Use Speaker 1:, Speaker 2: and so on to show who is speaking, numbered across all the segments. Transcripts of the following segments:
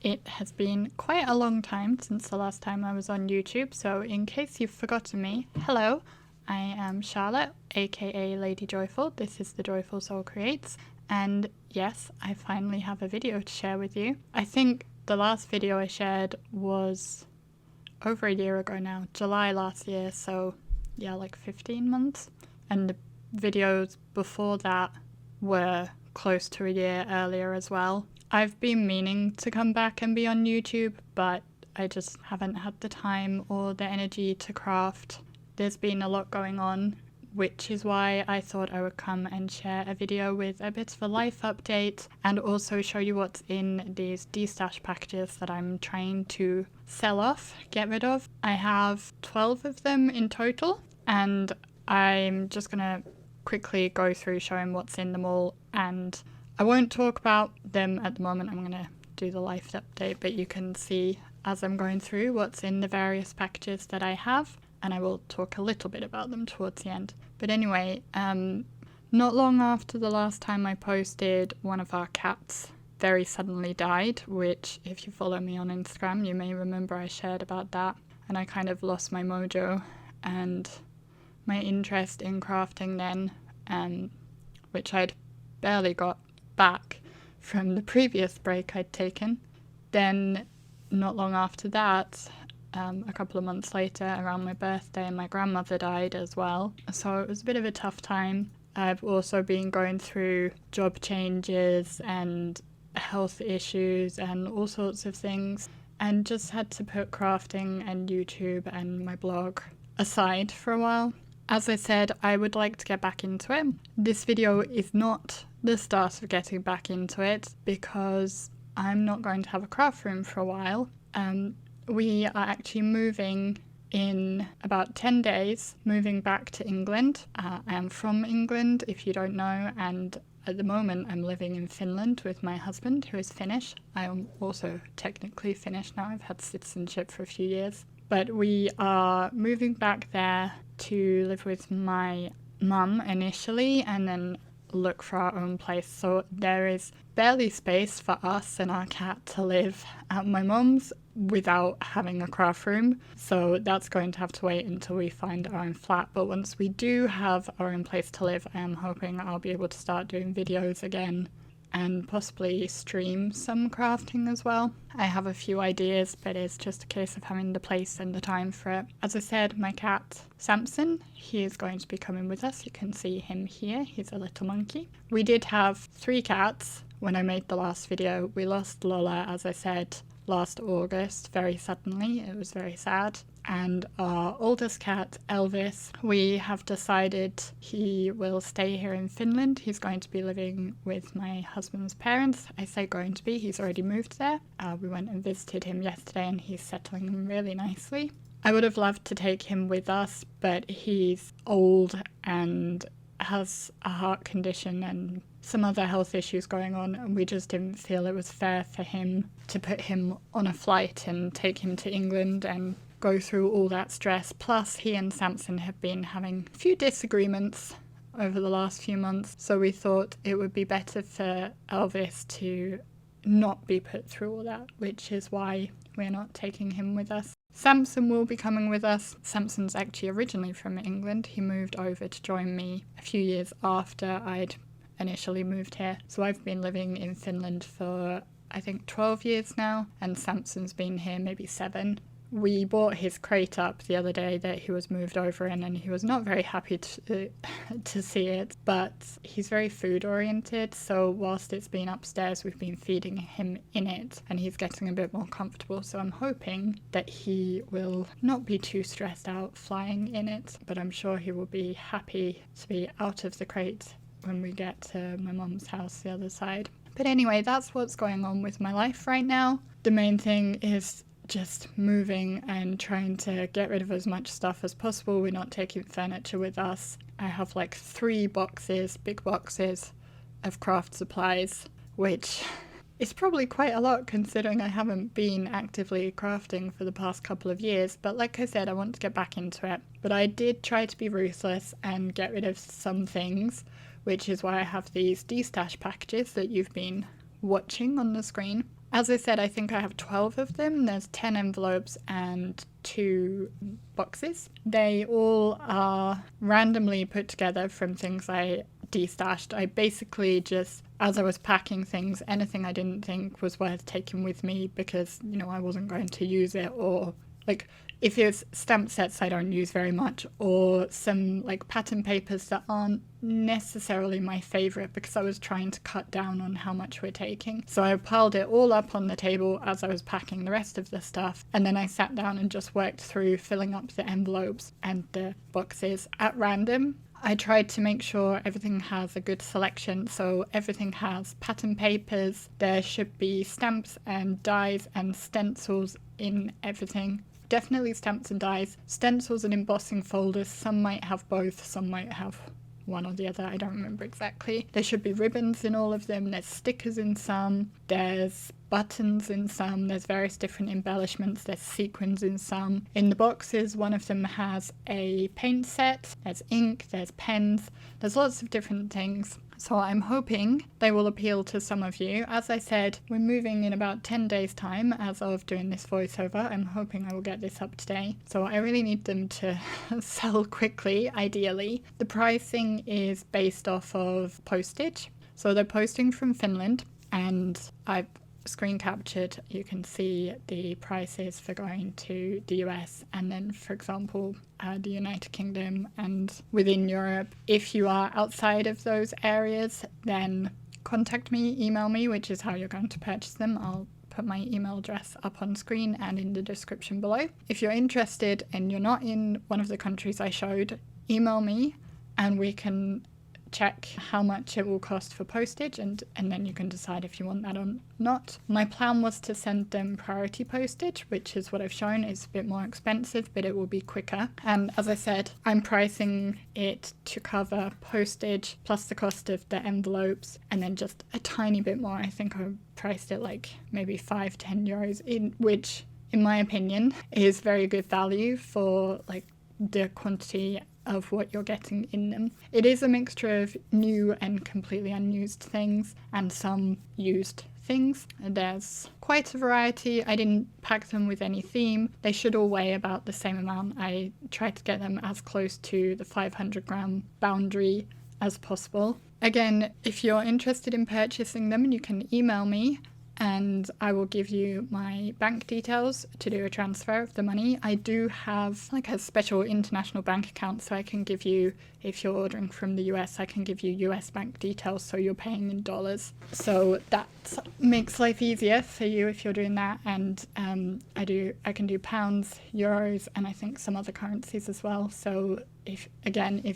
Speaker 1: It has been quite a long time since the last time I was on YouTube, so in case you've forgotten me, hello, I am Charlotte, aka Lady Joyful. This is The Joyful Soul Creates, and yes, I finally have a video to share with you. I think the last video I shared was over a year ago now, July last year, so yeah, like 15 months. And the videos before that were close to a year earlier as well. I've been meaning to come back and be on YouTube, but I just haven't had the time or the energy to craft. There's been a lot going on, which is why I thought I would come and share a video with a bit of a life update and also show you what's in these Destash packages that I'm trying to sell off, get rid of. I have 12 of them in total, and I'm just gonna quickly go through showing what's in them all, and I won't talk about them at the moment. I'm gonna do the life update, but you can see as I'm going through what's in the various packages that I have, and I will talk a little bit about them towards the end. But anyway, not long after the last time I posted, one of our cats very suddenly died, which if you follow me on Instagram, you may remember I shared about that, and I kind of lost my mojo and my interest in crafting then, which I'd barely got back from the previous break I'd taken. Then not long after that, a couple of months later, around my birthday, my grandmother died as well. So it was a bit of a tough time. I've also been going through job changes and health issues and all sorts of things, and just had to put crafting and YouTube and my blog aside for a while. As I said, I would like to get back into it. This video is not the start of getting back into it because I'm not going to have a craft room for a while. We are actually moving in about 10 days, moving back to England. I am from England, if you don't know, and at the moment I'm living in Finland with my husband, who is Finnish. I am also technically Finnish now. I've had citizenship for a few years. But we are moving back there to live with my mum initially and then look for our own place. So there is barely space for us and our cat to live at my mum's without having a craft room. So that's going to have to wait until we find our own flat. But once we do have our own place to live, I am hoping I'll be able to start doing videos again and possibly stream some crafting as well. I have a few ideas, but it's just a case of having the place and the time for it. As I said, my cat Samson, he is going to be coming with us. You can see him here. He's a little monkey. We did have 3 cats when I made the last video. We lost Lola, as I said, last August, very suddenly. It was very sad. And our oldest cat, Elvis, we have decided he will stay here in Finland. He's going to be living with my husband's parents. I say going to be, he's already moved there. We went and visited him yesterday and he's settling in really nicely. I would have loved to take him with us, but he's old and has a heart condition and some other health issues going on, and we just didn't feel it was fair for him to put him on a flight and take him to England and go through all that stress. Plus, he and Samson have been having a few disagreements over the last few months, so we thought it would be better for Elvis to not be put through all that, which is why we're not taking him with us. Samson will be coming with us. Samson's actually originally from England. He moved over to join me a few years after I'd initially moved here. So I've been living in Finland for I think 12 years now, and Samson's been here maybe 7. We bought his crate up the other day that he was moved over in, and he was not very happy to see it, but he's very food oriented, so whilst it's been upstairs we've been feeding him in it and he's getting a bit more comfortable, so I'm hoping that he will not be too stressed out flying in it, but I'm sure he will be happy to be out of the crate when we get to my mum's house the other side. But anyway, that's what's going on with my life right now. The main thing is just moving and trying to get rid of as much stuff as possible. We're not taking furniture with us. I have like 3 boxes, big boxes of craft supplies, which is probably quite a lot considering I haven't been actively crafting for the past couple of years. But like I said, I want to get back into it. But I did try to be ruthless and get rid of some things, which is why I have these Destash packages that you've been watching on the screen. As I said, I think I have 12 of them. There's 10 envelopes and 2 boxes. They all are randomly put together from things I destashed. I basically just, as I was packing things, anything I didn't think was worth taking with me because, you know, I wasn't going to use it, or like if it's stamp sets I don't use very much, or some like pattern papers that aren't necessarily my favourite because I was trying to cut down on how much we're taking. So I piled it all up on the table as I was packing the rest of the stuff, and then I sat down and just worked through filling up the envelopes and the boxes at random. I tried to make sure everything has a good selection, so everything has pattern papers, there should be stamps and dies and stencils in everything. Definitely stamps and dies, stencils and embossing folders, some might have both, some might have one or the other, I don't remember exactly. There should be ribbons in all of them, there's stickers in some, there's buttons in some, there's various different embellishments, there's sequins in some. In the boxes, one of them has a paint set, there's ink, there's pens, there's lots of different things. So I'm hoping they will appeal to some of you. As I said, we're moving in about 10 days time as of doing this voiceover. I'm hoping I will get this up today. So I really need them to sell quickly, ideally. The pricing is based off of postage. So they're posting from Finland, and I've screen captured, you can see the prices for going to the US and then, for example, the United Kingdom and within Europe. If you are outside of those areas, then contact me, email me, which is how you're going to purchase them. I'll put my email address up on screen and in the description below. If you're interested and you're not in one of the countries I showed, email me and we can check how much it will cost for postage, and then you can decide if you want that or not. My plan was to send them priority postage, which is what I've shown. It's a bit more expensive, but it will be quicker. And as I said, I'm pricing it to cover postage plus the cost of the envelopes and then just a tiny bit more. I think I priced it like maybe 5-10 euros, in which in my opinion is very good value for like the quantity of what you're getting in them. It is a mixture of new and completely unused things and some used things. There's quite a variety. I didn't pack them with any theme. They should all weigh about the same amount. I tried to get them as close to the 500 gram boundary as possible. Again, if you're interested in purchasing them, you can email me and I will give you my bank details to do a transfer of the money. I do have like a special international bank account, so I can give you, if you're ordering from the US, I can give you US bank details so you're paying in dollars. So that makes life easier for you if you're doing that. And I can do pounds, euros, and I think some other currencies as well. So if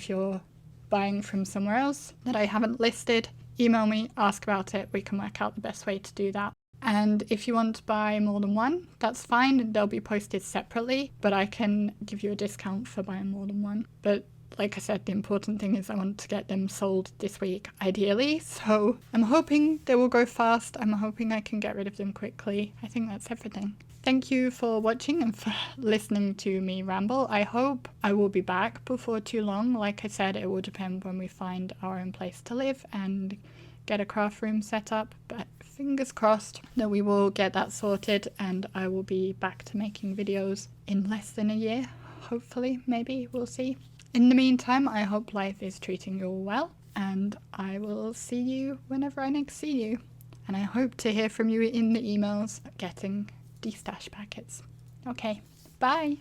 Speaker 1: you're buying from somewhere else that I haven't listed, email me, ask about it, we can work out the best way to do that. And if you want to buy more than one, that's fine, they'll be posted separately, but I can give you a discount for buying more than one. But like I said, the important thing is I want to get them sold this week, ideally, so I'm hoping they will go fast. I'm hoping I can get rid of them quickly. I think that's everything. Thank you for watching and for listening to me ramble. I hope I will be back before too long. Like I said, it will depend when we find our own place to live and get a craft room set up, but fingers crossed that we will get that sorted and I will be back to making videos in less than a year. Hopefully, maybe, we'll see. In the meantime, I hope life is treating you all well, and I will see you whenever I next see you. And I hope to hear from you in the emails getting Destash packets. Okay, bye!